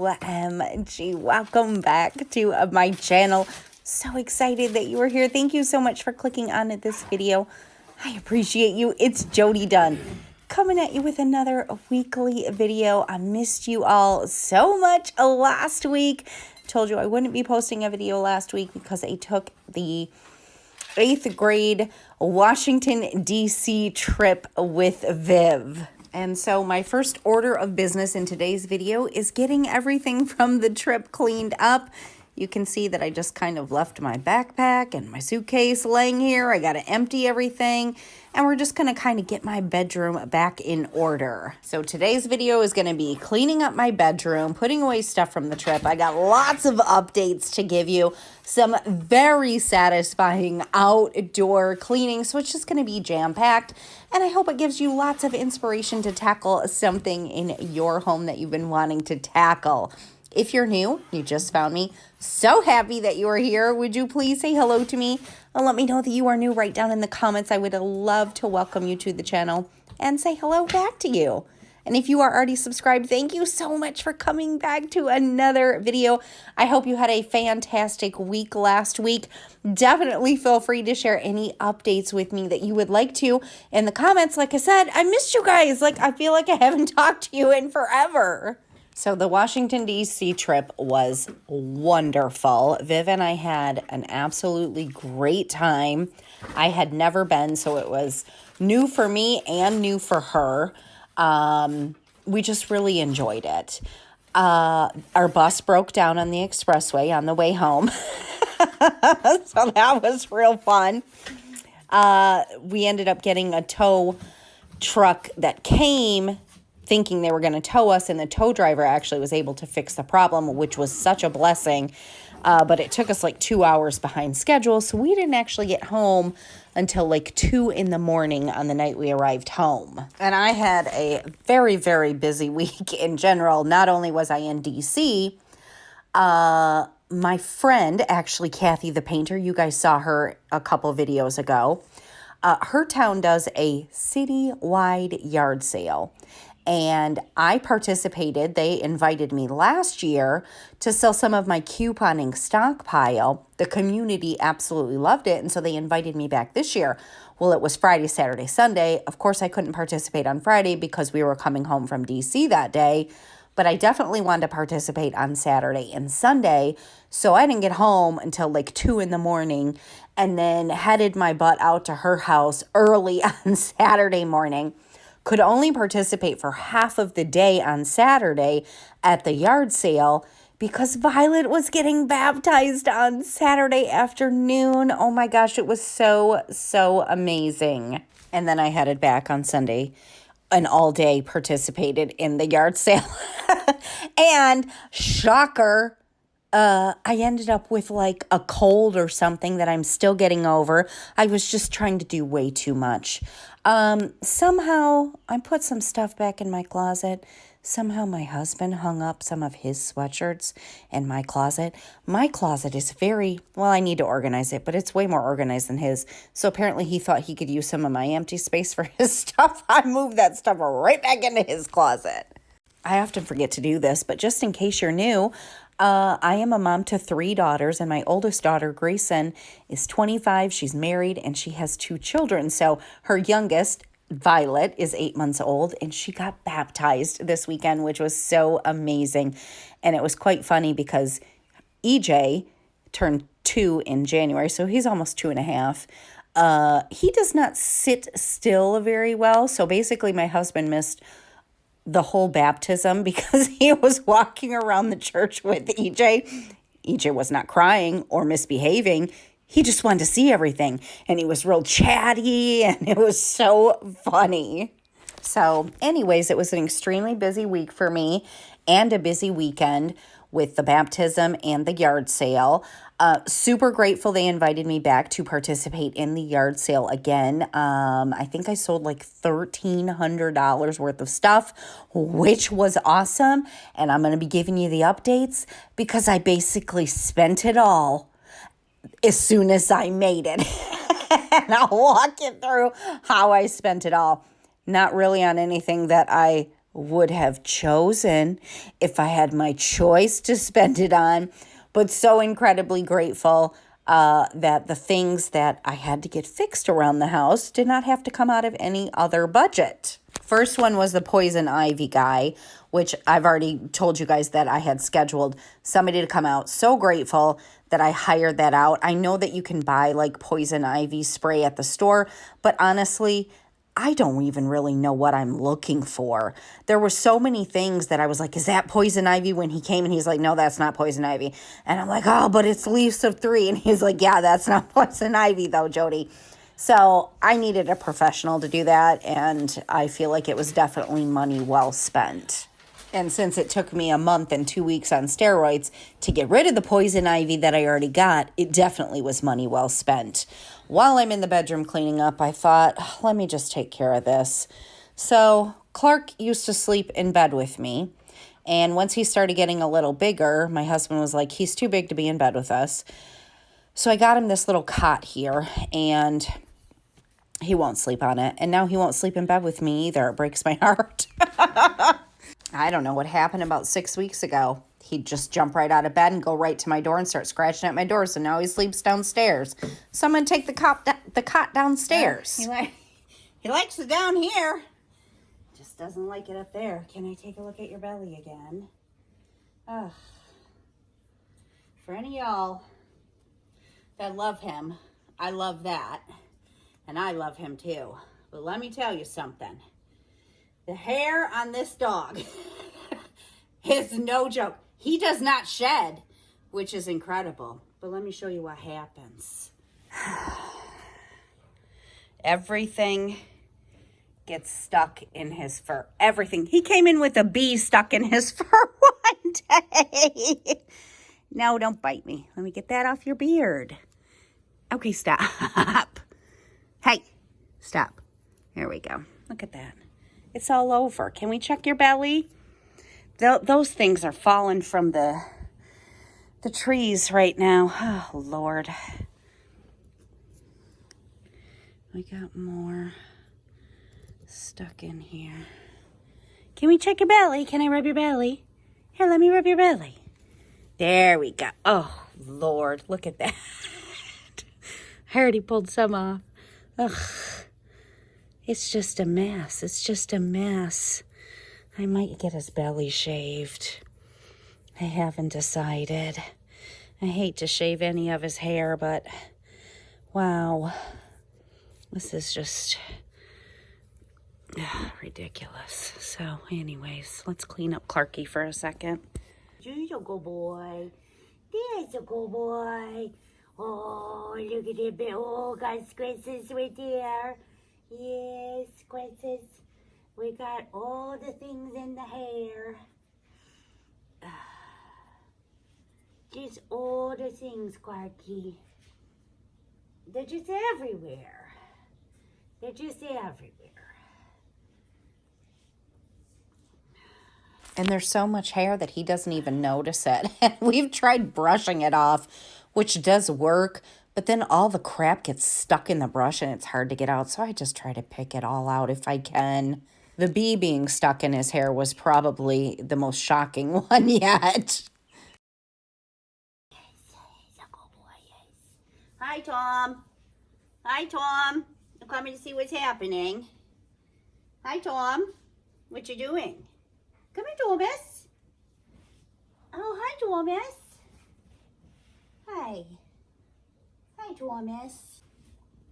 OMG, welcome back to my channel. So excited that you are here. Thank you so much for clicking on this video. I appreciate you. It's Jody Dunn coming at you with another weekly video. I missed you all so much last week. Told you I wouldn't be posting a video last week because I took the 8th grade Washington, D.C. trip with Viv. And so my first order of business in today's video is getting everything from the trip cleaned up. You can see that I just kind of left my backpack and my suitcase laying here. I got to empty everything. And we're just going to kind of get my bedroom back in order. So today's video is going to be cleaning up my bedroom, putting away stuff from the trip. I got lots of updates to give you. Some very satisfying outdoor cleaning. So it's just going to be jam-packed. And I hope it gives you lots of inspiration to tackle something in your home that you've been wanting to tackle. If you're new, you just found me, so happy that you are here. Would you please say hello to me and let me know that you are new right down in the comments. I would love to welcome you to the channel and say hello back to you. And if you are already subscribed, thank you so much for coming back to another video. I hope you had a fantastic week last week. Definitely feel free to share any updates with me that you would like to in the comments. Like I said, I missed you guys. I feel like I haven't talked to you in forever. So the Washington, D.C. trip was wonderful. Viv and I had an absolutely great time. I had never been, so it was new for me and new for her. We just really enjoyed it. Our bus broke down on the expressway on the way home. So that was real fun. We ended up getting a tow truck that came thinking they were going to tow us, and the tow driver actually was able to fix the problem, which was such a blessing. But it took us 2 hours behind schedule, so we didn't actually get home until 2 in the morning on the night we arrived home. And I had a very, very busy week in general. Not only was I in D.C., my friend, actually Kathy the painter, you guys saw her a couple videos ago, her town does a citywide yard sale. And I participated. They invited me last year to sell some of my couponing stockpile. The community absolutely loved it, and so they invited me back this year. Well, it was Friday, Saturday, Sunday. Of course, I couldn't participate on Friday because we were coming home from D.C. that day, but I definitely wanted to participate on Saturday and Sunday, so I didn't get home until 2 in the morning and then headed my butt out to her house early on Saturday morning. Could only participate for half of the day on Saturday at the yard sale because Violet was getting baptized on Saturday afternoon. Oh my gosh, it was so amazing. And then I headed back on Sunday and all day participated in the yard sale. And shocker, I ended up with a cold or something that I'm still getting over. I was just trying to do way too much. Somehow I put some stuff back in my closet. Somehow my husband hung up some of his sweatshirts in my closet. My closet is I need to organize it, but it's way more organized than his. So apparently he thought he could use some of my empty space for his stuff. I moved that stuff right back into his closet. I often forget to do this, but just in case you're new, I am a mom to 3 daughters, and my oldest daughter, Grayson, is 25. She's married, and she has 2 children. So her youngest, Violet, is 8 months old, and she got baptized this weekend, which was so amazing. And it was quite funny because EJ turned 2 in January, so he's almost 2.5. He does not sit still very well. So basically, my husband missed the whole baptism because he was walking around the church with EJ. EJ was not crying or misbehaving. He just wanted to see everything. And he was real chatty, and it was so funny. So anyways, it was an extremely busy week for me and a busy weekend with the baptism and the yard sale. Super grateful they invited me back to participate in the yard sale again. I think I sold $1,300 worth of stuff, which was awesome. And I'm going to be giving you the updates because I basically spent it all as soon as I made it. And I'll walk you through how I spent it all. Not really on anything that I would have chosen if I had my choice to spend it on, but so incredibly grateful that the things that I had to get fixed around the house did not have to come out of any other budget. First one was the poison ivy guy, which I've already told you guys that I had scheduled somebody to come out. So grateful that I hired that out. I know that you can buy like poison ivy spray at the store, but honestly, I don't even really know what I'm looking for. There were so many things that I was like, is that poison ivy? When he came and he's like, no, that's not poison ivy. And I'm like, oh, but it's leaves of 3. And he's like, yeah, that's not poison ivy though, Jody. So I needed a professional to do that, and I feel like it was definitely money well spent. And since it took me a month and 2 weeks on steroids to get rid of the poison ivy that I already got, it definitely was money well spent. While I'm in the bedroom cleaning up, I thought, let me just take care of this. So Clark used to sleep in bed with me. And once he started getting a little bigger, my husband was like, he's too big to be in bed with us. So I got him this little cot here, and he won't sleep on it. And now he won't sleep in bed with me either. It breaks my heart. I don't know what happened about 6 weeks ago. He'd just jump right out of bed and go right to my door and start scratching at my door. So now he sleeps downstairs. Someone take the cot downstairs. He likes it down here. Just doesn't like it up there. Can I take a look at your belly again? Oh. For any of y'all that love him, I love that. And I love him too. But let me tell you something. The hair on this dog is no joke. He does not shed, which is incredible. But let me show you what happens. Everything gets stuck in his fur. Everything. He came in with a bee stuck in his fur one day. No, don't bite me. Let me get that off your beard. Okay, stop. Hey, stop. There we go. Look at that. It's all over. Can we check your belly? Those things are falling from the trees right now. Oh, Lord. We got more stuck in here. Can we check your belly? Can I rub your belly? Here, let me rub your belly. There we go. Oh, Lord. Look at that. I already pulled some off. Ugh. It's just a mess. It's just a mess. I might get his belly shaved. I haven't decided. I hate to shave any of his hair, but wow. This is just ridiculous. So anyways, let's clean up Clarky for a second. There's a good boy. There's a good boy. Oh, look at it. Oh, got squishes right there. Yes, squishes. We got all the things in the hair. Just all the things, Clarky. They're just everywhere. They're just everywhere. And there's so much hair that he doesn't even notice it. And we've tried brushing it off, which does work, but then all the crap gets stuck in the brush and it's hard to get out. So I just try to pick it all out if I can. The bee being stuck in his hair was probably the most shocking one yet. Hi, Tom. Hi, Tom. I'm coming to see what's happening. Hi, Tom. What you doing? Come here, Thomas. Oh, hi, Thomas. Hi. Hi, Thomas.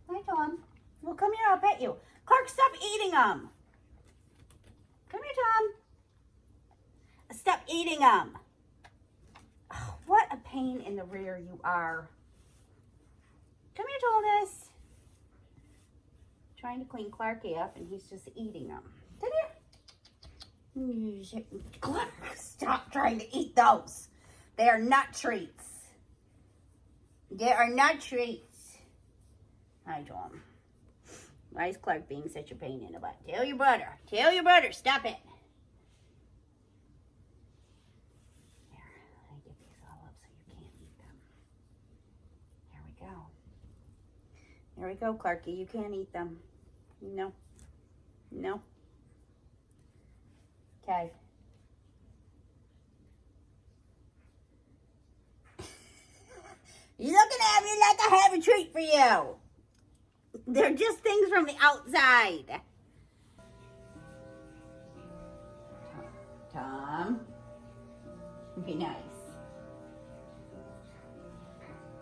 Hi, Tom. Well, come here. I'll pet you. Clark, stop eating them. Come here, Tom. Stop eating them. Oh, what a pain in the rear you are. Come here, Thomas. Trying to clean Clarky up, and he's just eating them. Come here. Clark, stop trying to eat those. They are not treats. They are not treats. Hi, Tom. Why is Clark being such a pain in the butt? Tell your brother. Tell your brother. Stop it. There. I get these all up so you can't eat them. There we go. There we go, Clarky. You can't eat them. No. No. Okay. You're looking at me like I have a treat for you. They're just things from the outside. Tom, be nice.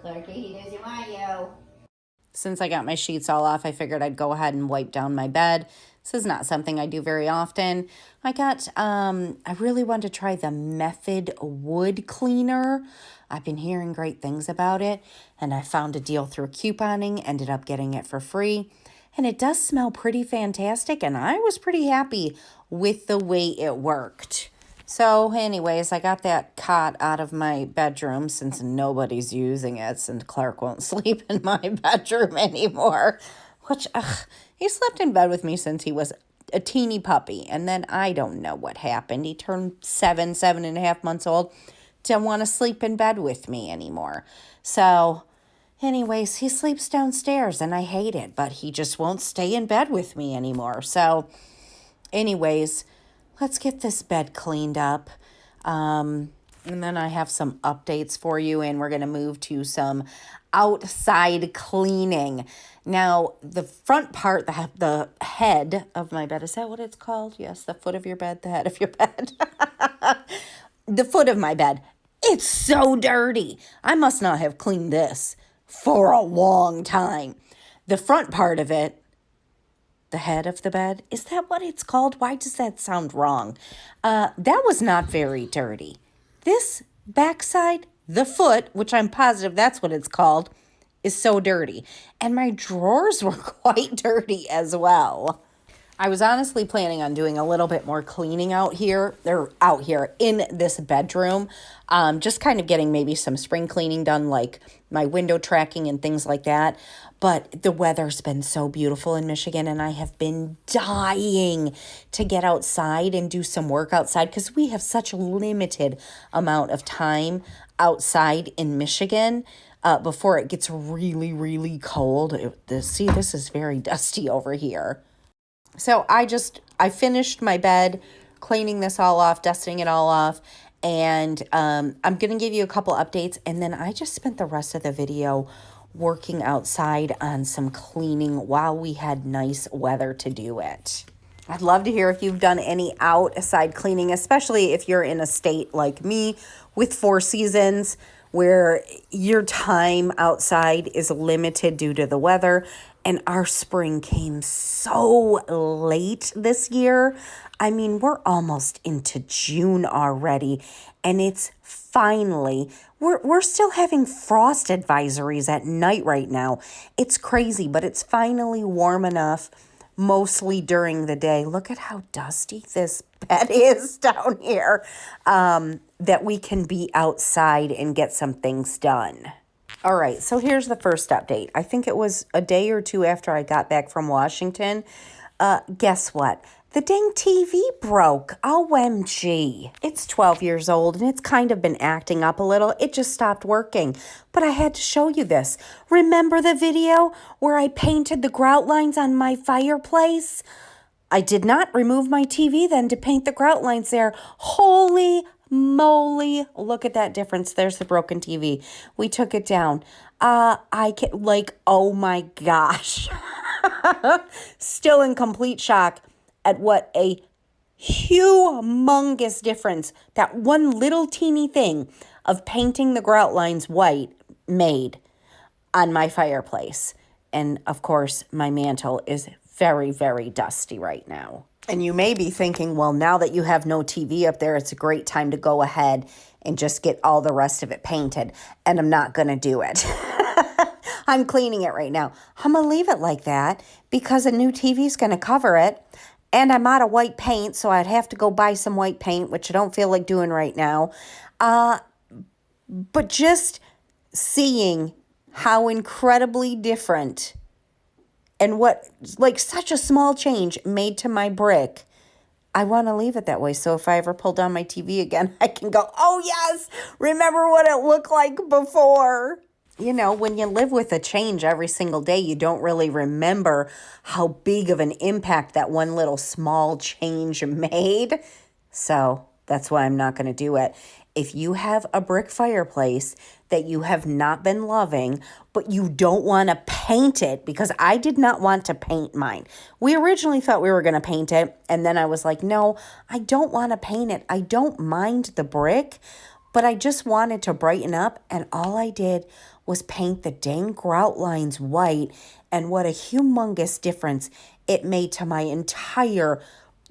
Clarky, he doesn't want you. Since I got my sheets all off, I figured I'd go ahead and wipe down my bed. This is not something I do very often. I really wanted to try the Method wood cleaner. I've been hearing great things about it, and I found a deal through couponing, ended up getting it for free. And it does smell pretty fantastic, and I was pretty happy with the way it worked. So anyways, I got that cot out of my bedroom since nobody's using it, since Clark won't sleep in my bedroom anymore. Which, he slept in bed with me since he was a teeny puppy. And then I don't know what happened. He turned 7.5 months old. Didn't want to sleep in bed with me anymore. So anyways, he sleeps downstairs and I hate it. But he just won't stay in bed with me anymore. So anyways, let's get this bed cleaned up. And then I have some updates for you, and we're going to move to some outside cleaning. Now, the front part, the head of my bed, is that what it's called? Yes, the foot of your bed, the head of your bed. The foot of my bed. It's so dirty. I must not have cleaned this for a long time. The front part of it, the head of the bed, is that what it's called? Why does that sound wrong? That was not very dirty. This backside, the foot, which I'm positive that's what it's called, is so dirty. And my drawers were quite dirty as well. I was honestly planning on doing a little bit more cleaning out here in this bedroom. Just kind of getting maybe some spring cleaning done, like my window tracking and things like that. But the weather's been so beautiful in Michigan, and I have been dying to get outside and do some work outside because we have such a limited amount of time outside in Michigan before it gets really, really cold. This is very dusty over here. So I finished my bed, cleaning this all off, dusting it all off, and I'm going to give you a couple updates, and then I just spent the rest of the video working outside on some cleaning while we had nice weather to do it. I'd love to hear if you've done any outside cleaning, especially if you're in a state like me with 4 seasons where your time outside is limited due to the weather. And our spring came so late this year. I mean, we're almost into June already, and it's finally, we're still having frost advisories at night right now. It's crazy, but it's finally warm enough, mostly during the day. Look at how dusty this bed is down here, that we can be outside and get some things done. All right, so here's the first update. I think it was a day or two after I got back from Washington. Guess what? The dang TV broke. OMG. It's 12 years old and it's kind of been acting up a little. It just stopped working. But I had to show you this. Remember the video where I painted the grout lines on my fireplace? I did not remove my TV then to paint the grout lines there. Holy moly, look at that difference. There's the broken TV. We took it down. Oh my gosh. Still in complete shock at what a humongous difference that one little teeny thing of painting the grout lines white made on my fireplace. And of course, my mantle is very, very dusty right now. And you may be thinking, well, now that you have no TV up there, it's a great time to go ahead and just get all the rest of it painted. And I'm not going to do it. I'm cleaning it right now. I'm going to leave it like that because a new TV is going to cover it. And I'm out of white paint, so I'd have to go buy some white paint, which I don't feel like doing right now. But just seeing how incredibly different and what, like, such a small change made to my brick, I want to leave it that way. So if I ever pull down my TV again, I can go, oh, yes, remember what it looked like before. You know, when you live with a change every single day, you don't really remember how big of an impact that one little small change made. So that's why I'm not going to do it. If you have a brick fireplace that you have not been loving, but you don't want to paint it, because I did not want to paint mine. We originally thought we were going to paint it, and then I was like, no, I don't want to paint it. I don't mind the brick, but I just wanted to brighten up, and all I did was paint the dang grout lines white, and what a humongous difference it made to my entire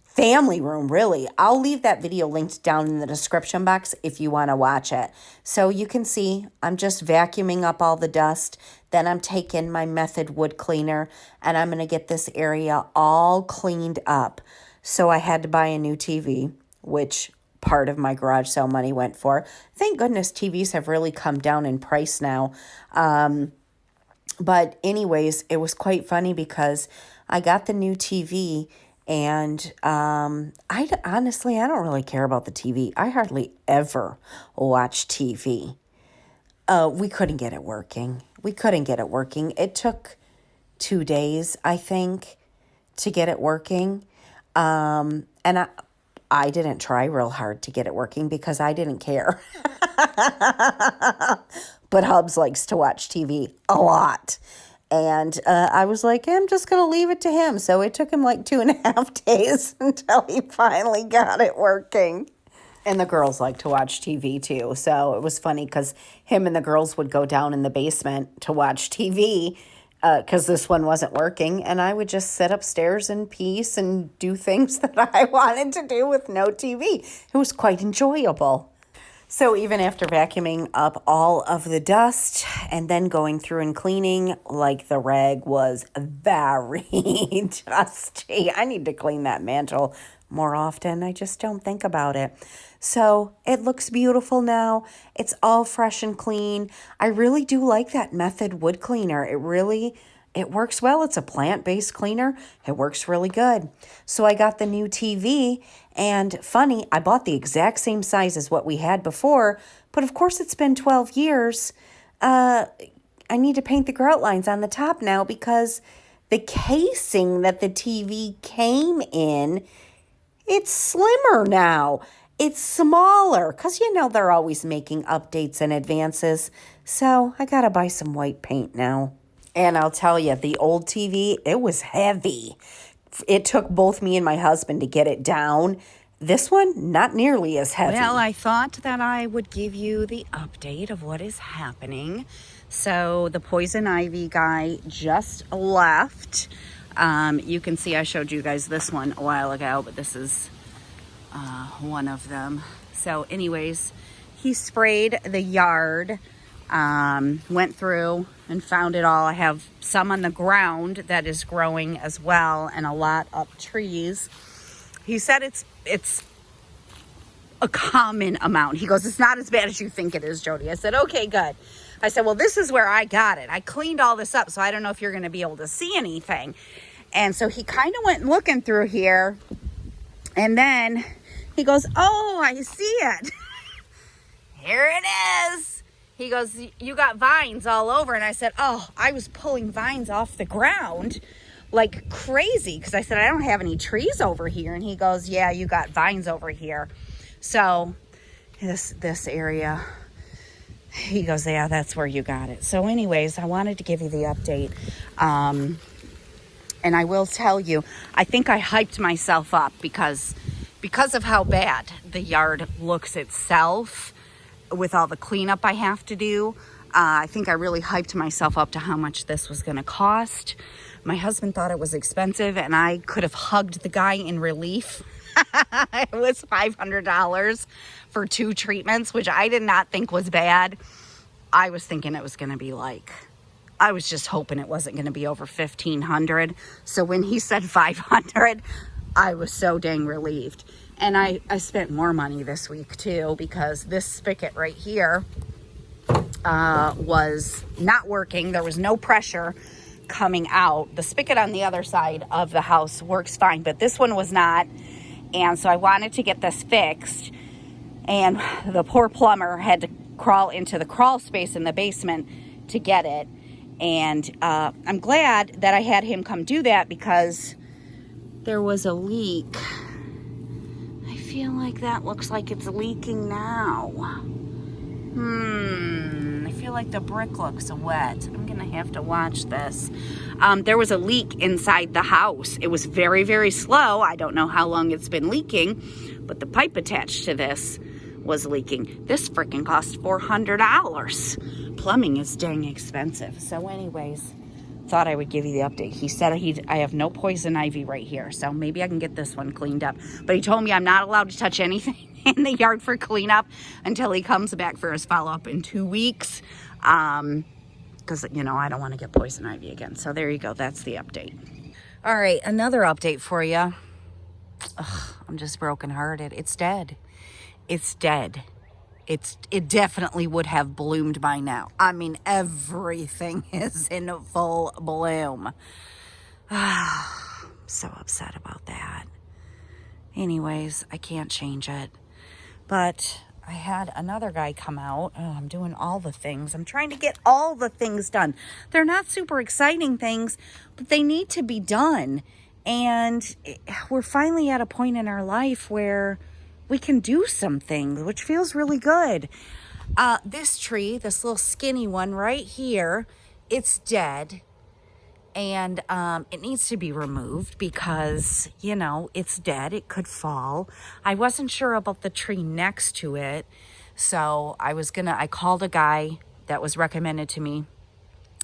family room, really. I'll leave that video linked down in the description box if you want to watch it. So you can see I'm just vacuuming up all the dust. Then I'm taking my Method wood cleaner and I'm going to get this area all cleaned up. So I had to buy a new TV, which part of my garage sale money went for. Thank goodness TVs have really come down in price now. But anyways, it was quite funny because I got the new TV. And honestly, I don't really care about the TV. I hardly ever watch TV. We couldn't get it working. It took 2 days, I think, to get it working. And I didn't try real hard to get it working because I didn't care. But Hubs likes to watch TV a lot. And I was like, I'm just going to leave it to him. So it took him like 2.5 days until he finally got it working. And the girls like to watch TV too. So it was funny because him and the girls would go down in the basement to watch TV because this one wasn't working. And I would just sit upstairs in peace and do things that I wanted to do with no TV. It was quite enjoyable. So even after vacuuming up all of the dust and then going through and cleaning, like the rag was very dusty. I need to clean that mantle more often. I just don't think about it. So it looks beautiful now. It's all fresh and clean. I really do like that Method wood cleaner. It works well. It's a plant-based cleaner. It works really good. So I got the new TV, and funny, I bought the exact same size as what we had before, but of course it's been 12 years. I need to paint the grout lines on the top now because the casing that the TV came in, it's slimmer now. It's smaller because, they're always making updates and advances. So I got to buy some white paint now. And I'll tell you, the old TV, it was heavy. It took both me and my husband to get it down. This one, not nearly as heavy. Well, I thought that I would give you the update of what is happening. So the poison ivy guy just left. You can see I showed you guys this one a while ago, but this is one of them. So anyways, he sprayed the yard. Went through and found it all. I have some on the ground that is growing as well and a lot up trees. He said it's a common amount. He goes, it's not as bad as you think it is, Jody. I said, okay, good. I said, well, this is where I got it. I cleaned all this up, so I don't know if you're going to be able to see anything. And so he kind of went looking through here, and then he goes, oh, I see it. Here it is. He goes, you got vines all over. And I said, oh, I was pulling vines off the ground like crazy. Because I said, I don't have any trees over here. And he goes, yeah, you got vines over here. So this area, he goes, yeah, that's where you got it. So anyways, I wanted to give you the update. And I will tell you, I think I hyped myself up because of how bad the yard looks itself. With all the cleanup I have to do, I think I really hyped myself up to how much this was going to cost. My husband thought it was expensive, and I could have hugged the guy in relief. It was $500 for 2 treatments, which I did not think was bad. I was thinking it was going to be I was just hoping it wasn't going to be over $1,500. So when he said $500, I was so dang relieved. And I spent more money this week too, because this spigot right here was not working. There was no pressure coming out. The spigot on the other side of the house works fine, but this one was not. And so I wanted to get this fixed. And the poor plumber had to crawl into the crawl space in the basement to get it. And I'm glad that I had him come do that because there was a leak. I feel like that looks like it's leaking now. I feel like the brick looks wet. I'm gonna have to watch this. There was a leak inside the house. It was very, very slow. I don't know how long it's been leaking, but the pipe attached to this was leaking. This freaking cost $400. Plumbing is dang expensive. So anyways, thought I would give you the update. He said I have no poison ivy right here, so maybe I can get this one cleaned up. But he told me I'm not allowed to touch anything in the yard for cleanup until he comes back for his follow-up in 2 weeks. Because, you know, I don't want to get poison ivy again. So there you go. That's the update. All right, another update for you. Ugh, I'm just brokenhearted. It's dead. It's dead. It definitely would have bloomed by now. I mean, everything is in full bloom. So upset about that. Anyways, I can't change it. But I had another guy come out. Oh, I'm doing all the things. I'm trying to get all the things done. They're not super exciting things, but they need to be done. And we're finally at a point in our life where we can do something, which feels really good. This tree, this little skinny one right here, it's dead. And it needs to be removed because, you know, it's dead. It could fall. I wasn't sure about the tree next to it. So I called a guy that was recommended to me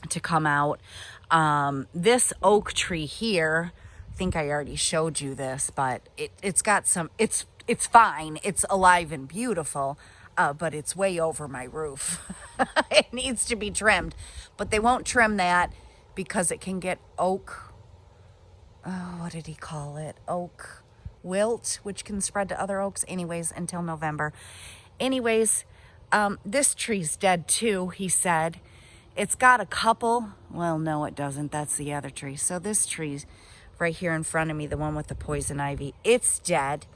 to come out. This oak tree here, I think I already showed you this, but it's got some, it's fine. It's alive and beautiful, but it's way over my roof. It needs to be trimmed, but they won't trim that because it can get oak, what did he call it? Oak wilt, which can spread to other oaks. Anyways, until November. Anyways, this tree's dead too, he said. It's got a couple, well, no, it doesn't. That's the other tree. So this tree's right here in front of me, the one with the poison ivy, it's dead.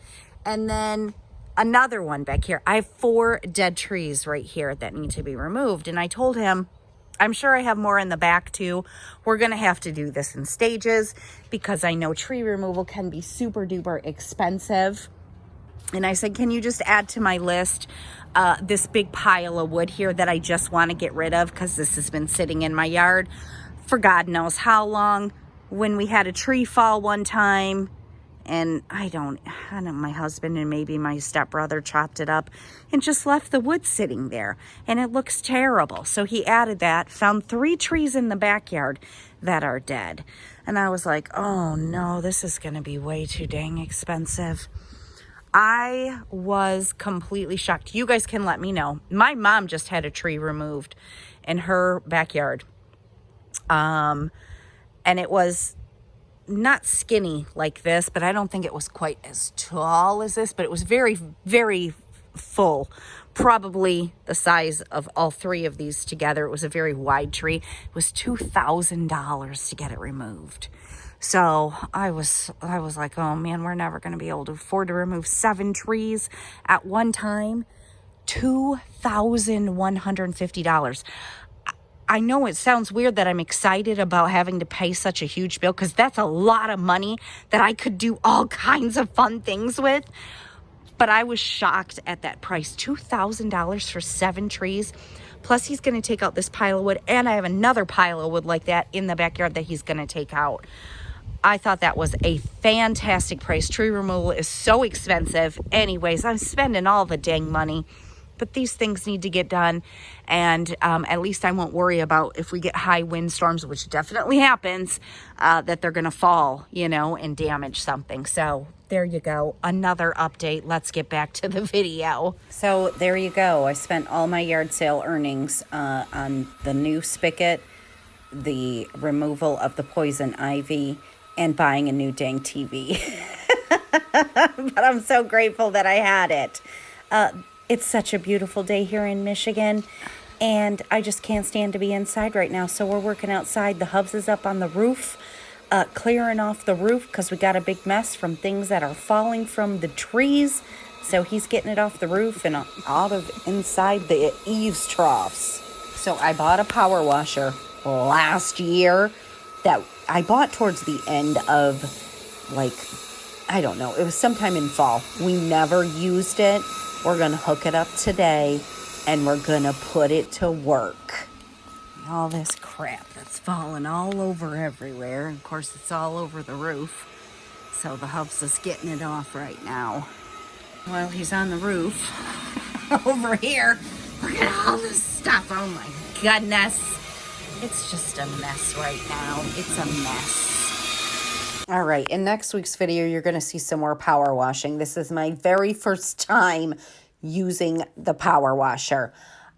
And then another one back here. I have 4 dead trees right here that need to be removed. And I told him, I'm sure I have more in the back too. We're going to have to do this in stages because I know tree removal can be super duper expensive. And I said, can you just add to my list this big pile of wood here that I just want to get rid of because this has been sitting in my yard for God knows how long. When we had a tree fall one time, and I don't know, my husband and maybe my stepbrother chopped it up and just left the wood sitting there. And it looks terrible. So he added that, found 3 trees in the backyard that are dead. And I was like, oh no, this is going to be way too dang expensive. I was completely shocked. You guys can let me know. My mom just had a tree removed in her backyard. And it was not skinny like this, but I don't think it was quite as tall as this, but it was very, very full, probably the size of all 3 of these together. It was a very wide tree. It was $2,000 to get it removed. So I was like, oh man, we're never going to be able to afford to remove 7 trees at one time. $2,150. I know it sounds weird that I'm excited about having to pay such a huge bill because that's a lot of money that I could do all kinds of fun things with. But I was shocked at that price. $2,000 for 7 trees. Plus he's going to take out this pile of wood. And I have another pile of wood like that in the backyard that he's going to take out. I thought that was a fantastic price. Tree removal is so expensive. Anyways, I'm spending all the dang money. But these things need to get done, and at least I won't worry about if we get high windstorms, which definitely happens, that they're going to fall, you know, and damage something. So there you go. Another update. Let's get back to the video. So there you go. I spent all my yard sale earnings on the new spigot, the removal of the poison ivy, and buying a new dang TV. But I'm so grateful that I had it. It's such a beautiful day here in Michigan, and I just can't stand to be inside right now. So we're working outside. The hubs is up on the roof, clearing off the roof because we got a big mess from things that are falling from the trees. So he's getting it off the roof and out of inside the eaves troughs. So I bought a power washer last year that I bought towards the end of like I don't know. It was sometime in fall. We never used it. We're going to hook it up today, and we're going to put it to work. All this crap that's falling all over everywhere. Of course, it's all over the roof. So the hub's just getting it off right now. While he's on the roof, over here, look at all this stuff. Oh my goodness. It's just a mess right now. It's a mess. All right, in next week's video, you're going to see some more power washing. This is my very first time using the power washer.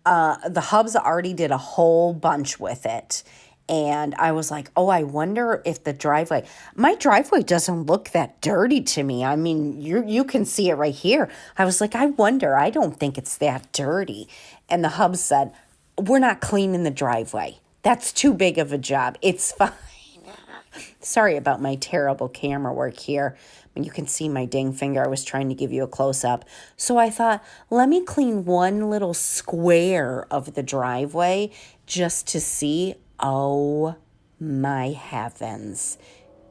The hubs already did a whole bunch with it. And I was like, oh, I wonder if the driveway, my driveway doesn't look that dirty to me. I mean, you can see it right here. I was like, I wonder, I don't think it's that dirty. And the hub said, we're not cleaning the driveway. That's too big of a job. It's fine. Sorry about my terrible camera work here. You can see my dang finger. I was trying to give you a close-up. So I thought, let me clean one little square of the driveway just to see. Oh my heavens.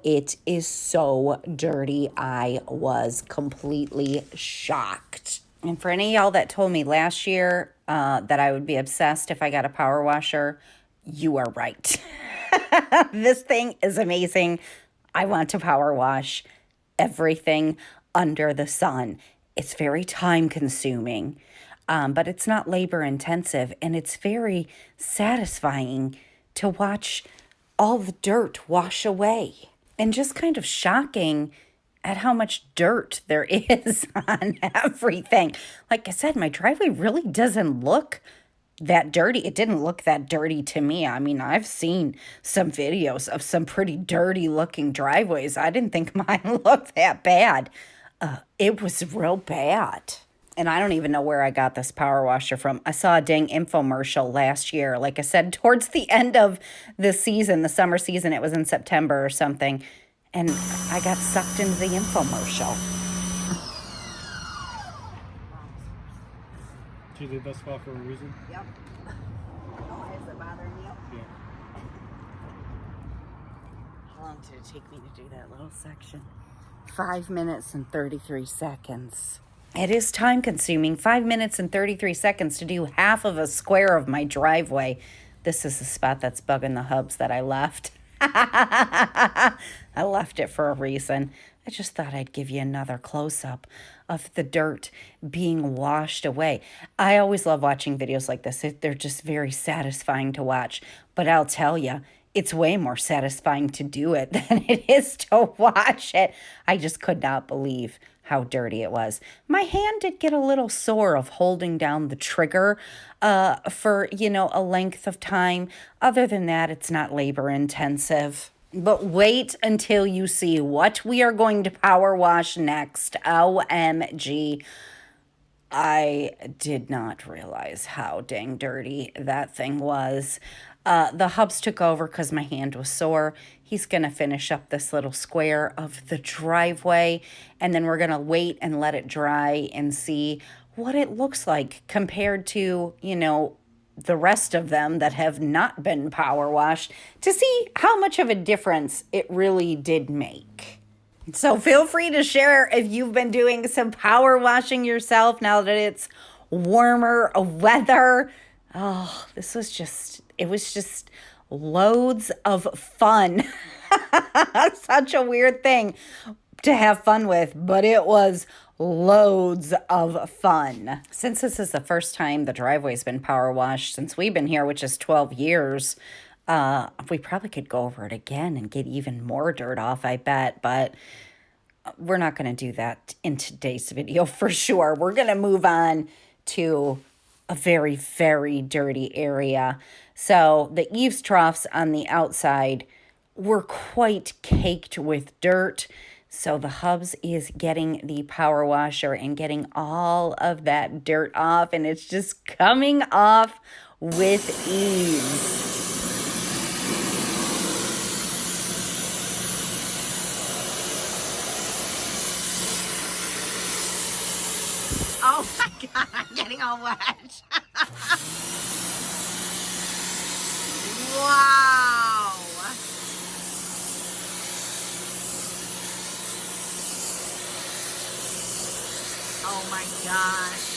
It is so dirty. I was completely shocked. And for any of y'all that told me last year that I would be obsessed if I got a power washer, you are right. This thing is amazing. I want to power wash everything under the sun. It's very time consuming, but it's not labor intensive, and it's very satisfying to watch all the dirt wash away, and just kind of shocking at how much dirt there is on everything. Like I said, my driveway really doesn't look that dirty. It didn't look that dirty to me. I mean, I've seen some videos of some pretty dirty looking driveways. I didn't think mine looked that bad. It was real bad. And I don't even know where I got this power washer from. I saw a dang infomercial last year. Like I said, towards the end of the season, the summer season, it was in September or something. And I got sucked into the infomercial. You did that spot for a reason? Yep. Oh, is it bothering you? Yeah. How long did it take me to do that little section? 5 minutes and 33 seconds. It is time consuming. 5 minutes and 33 seconds to do half of a square of my driveway. This is the spot that's bugging the hubs that I left. I left it for a reason. I just thought I'd give you another close-up of the dirt being washed away. I always love watching videos like this. They're just very satisfying to watch. But I'll tell you, it's way more satisfying to do it than it is to watch it. I just could not believe how dirty it was. My hand did get a little sore of holding down the trigger for, a length of time. Other than that, it's not labor intensive. But wait until you see what we are going to power wash next. OMG. I did not realize how dang dirty that thing was. The hubs took over because my hand was sore. He's going to finish up this little square of the driveway, and then we're going to wait and let it dry and see what it looks like compared to, the rest of them that have not been power washed, to see how much of a difference it really did make. So feel free to share if you've been doing some power washing yourself now that it's warmer weather. Oh, it was just loads of fun. Such a weird thing to have fun with, but it was loads of fun. Since this is the first time the driveway's been power washed since we've been here, which is 12 years, we probably could go over it again and get even more dirt off, I bet, but we're not going to do that in today's video for sure. We're going to move on to a very, very dirty area. So the eaves troughs on the outside were quite caked with dirt. So the hubs is getting the power washer and getting all of that dirt off, and it's just coming off with ease. Oh my God, I'm getting all wet. Wow. Oh my gosh.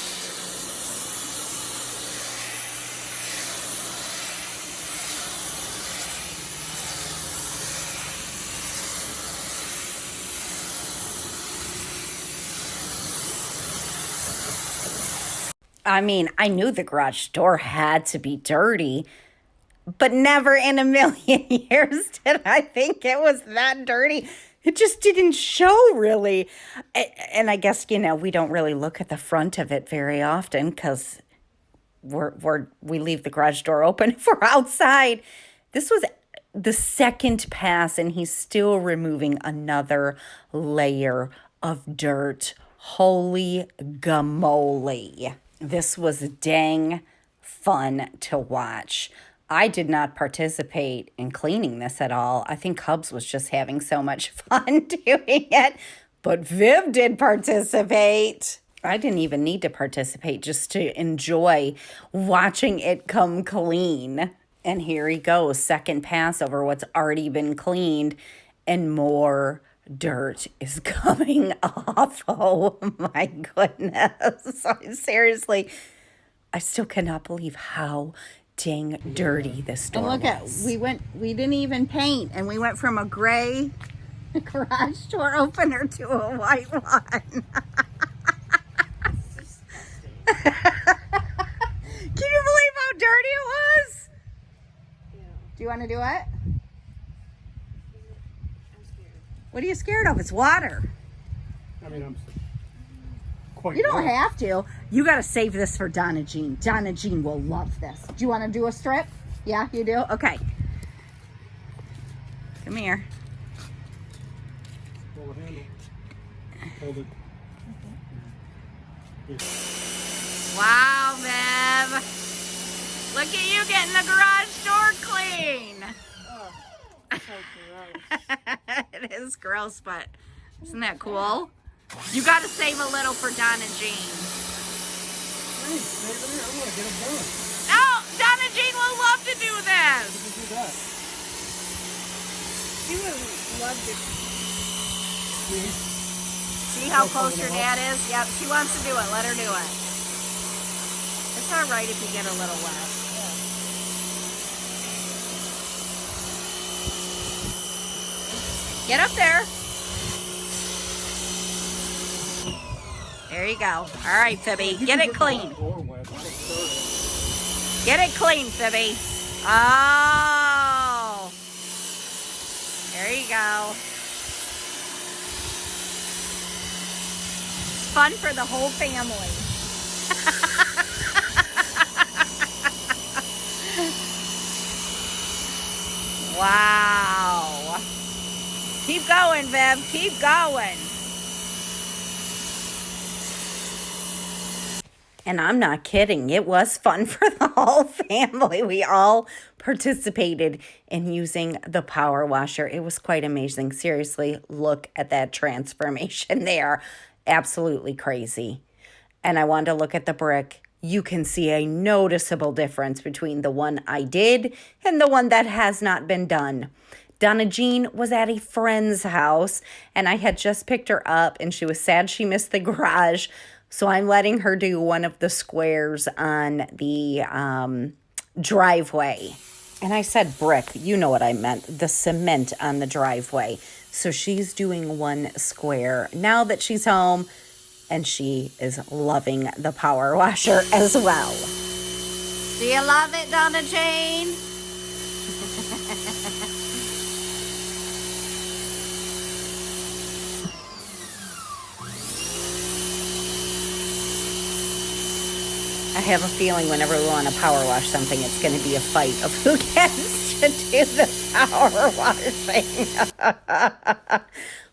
I mean, I knew the garage door had to be dirty, but never in a million years did I think it was that dirty. It just didn't show really. And I guess, we don't really look at the front of it very often because we leave the garage door open if we're outside. This was the second pass, and he's still removing another layer of dirt. Holy gamoly. This was dang fun to watch. I did not participate in cleaning this at all. I think Cubs was just having so much fun doing it. But Viv did participate. I didn't even need to participate, just to enjoy watching it come clean. And here he goes, second pass over what's already been cleaned, and more dirt is coming off. Oh my goodness. Seriously, I still cannot believe how dang dirty this door was. We didn't even paint, and we went from a gray garage door opener to a white one. Can you believe how dirty it was? Yeah. Do you want to do it? What are you scared of? It's water. I mean, I'm quite. You don't have to. You got to save this for Donna Jean. Donna Jean will love this. Do you want to do a strip? Yeah, you do? Okay. Come here. Pull the handle. Hold it. Wow, Bev. Look at you getting the garage door clean. Oh, so gross. It is gross, but isn't that cool? You got to save a little for Donna Jean. Hey, save it here. I want to get it done. Oh, Donna Jean will love to do this. Let me do that. She would love to. See how close your dad is? Yep, she wants to do it. Let her do it. It's all right if you get a little wet. Get up there. There you go. All right, Phoebe. Get it clean. Get it clean, Phoebe. Oh. There you go. It's fun for the whole family. Wow. Keep going, Viv. Keep going. And I'm not kidding. It was fun for the whole family. We all participated in using the power washer. It was quite amazing. Seriously, look at that transformation there. Absolutely crazy. And I wanted to look at the brick. You can see a noticeable difference between the one I did and the one that has not been done. Donna Jean was at a friend's house, and I had just picked her up, and she was sad she missed the garage. So I'm letting her do one of the squares on the driveway. And I said brick. You know what I meant. The cement on the driveway. So she's doing one square now that she's home. And she is loving the power washer as well. Do you love it, Donna Jane? I have a feeling whenever we want to power wash something, it's going to be a fight of who gets to do the power washing.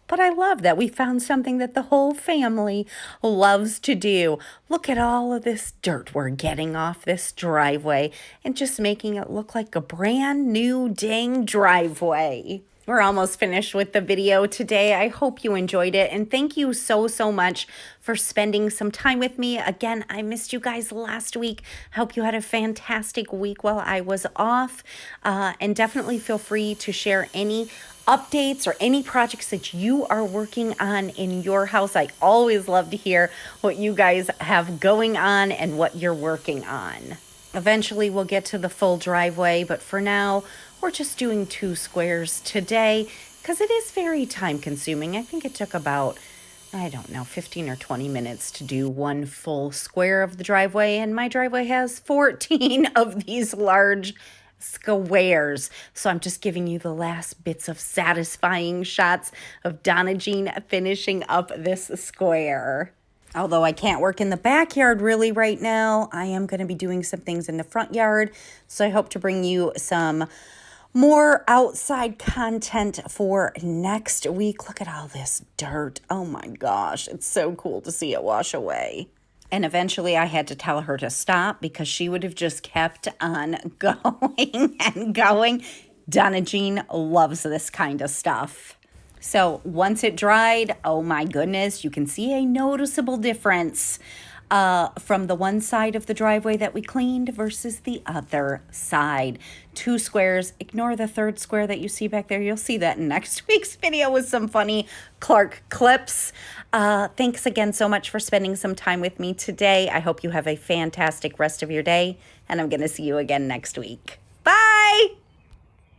But I love that we found something that the whole family loves to do. Look at all of this dirt we're getting off this driveway and just making it look like a brand new dang driveway. We're almost finished with the video today. I hope you enjoyed it. And thank you so much for spending some time with me. Again, I missed you guys last week. I hope you had a fantastic week while I was off. And definitely feel free to share any updates or any projects that you are working on in your house. I always love to hear what you guys have going on and what you're working on. Eventually we'll get to the full driveway, but for now, we're just doing 2 squares today because it is very time consuming. I think it took about, I don't know, 15 or 20 minutes to do 1 full square of the driveway, and my driveway has 14 of these large squares. So I'm just giving you the last bits of satisfying shots of Donna Jean finishing up this square. Although I can't work in the backyard really right now, I am going to be doing some things in the front yard. So I hope to bring you some more outside content for next week. Look at all this dirt. Oh my gosh, it's so cool to see it wash away. And eventually I had to tell her to stop because she would have just kept on going and going. Donna Jean loves this kind of stuff. So once it dried, oh my goodness, you can see a noticeable difference from the one side of the driveway that we cleaned versus the other side. 2 squares. Ignore the 3rd square that you see back there. You'll see that in next week's video with some funny Clark clips. Thanks again so much for spending some time with me today. I hope you have a fantastic rest of your day, and I'm going to see you again next week. Bye!